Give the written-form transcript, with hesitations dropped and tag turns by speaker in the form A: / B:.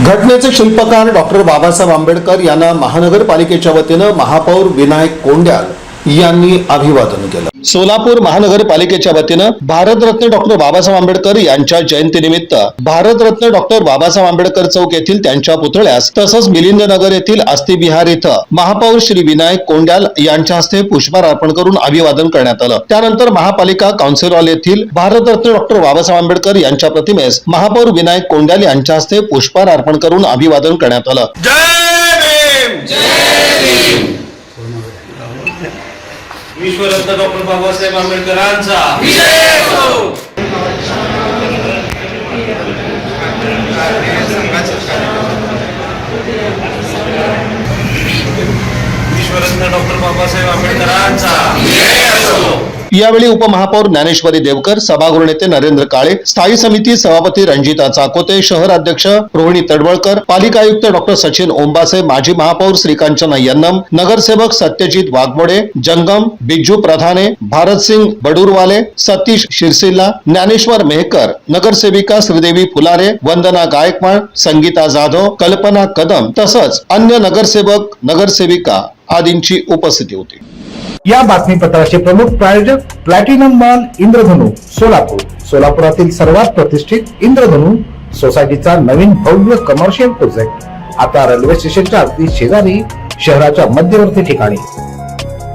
A: घटनेचे शिल्पकार डॉक्टर बाबासाहेब आंबेडकर यांना महानगरपालिकेच्या वतीनं महापौर विनायक कोंड्याल यांनी अभिवादन केलं। सोलापूर महानगरपालिकेच्या वतीनं भारतरत्न डॉक्टर बाबासाहेब आंबेडकर यांच्या जयंतीनिमित्त भारतरत्न डॉक्टर बाबासाहेब आंबेडकर चौक येथील त्यांच्या पुतळ्यास तसंच मिलिंदनगर येथील अस्थिविहार इथं महापौर श्री विनायक कोंड्याल यांच्या हस्ते पुष्पहार अर्पण करून अभिवादन करण्यात आलं। त्यानंतर महापालिका कौन्सिल हॉल येथील भारतरत्न डॉक्टर बाबासाहेब आंबेडकर यांच्या प्रतिमेस महापौर विनायक कोंड्याल यांच्या हस्ते पुष्पहार अर्पण करून अभिवादन करण्यात आलं।
B: विश्वरत्न डॉक्टर बाबासाहेब आंबेडकरांचा विजय असो। विश्वरत्न डॉक्टर बाबासाहेब आंबेडकरांचा विजय असो।
A: यावेळी उपमहापौर ज्ञानेश्वरी देवकर, सभागृह नेते नरेंद्र काळे, स्थायी समिती सभापती रंजिता चाकोते, शहर अध्यक्ष रोहिणी तडवळकर, पालिका आयुक्त डॉक्टर सचिन ओंबासे, माजी महापौर श्रीकांचना यन्नम, नगरसेवक सत्यजित वाघमोडे, जंगम, बिज्जू प्रधाने, भारतसिंग बडूरवाले, सतीश शिरसिल्ला, ज्ञानेश्वर मेहकर, नगरसेविका श्रीदेवी फुलारे, वंदना गायकवाड, संगीता जाधव, कल्पना कदम तसंच अन्य नगरसेवक नगरसेविका आदींची उपस्थिती होती।
C: या बातमीपत्राचे प्रमुख प्रायोजक प्लॅटिनम मॉल इंद्रधनु सोलापूर। सोलापुरातील सर्वात प्रतिष्ठित इंद्रधनु सोसायटीचा नवीन भव्य कमर्शियल प्रोजेक्ट आता रेल्वे स्टेशनच्या अगदी शेजारी शहराच्या मध्यवर्ती ठिकाणी।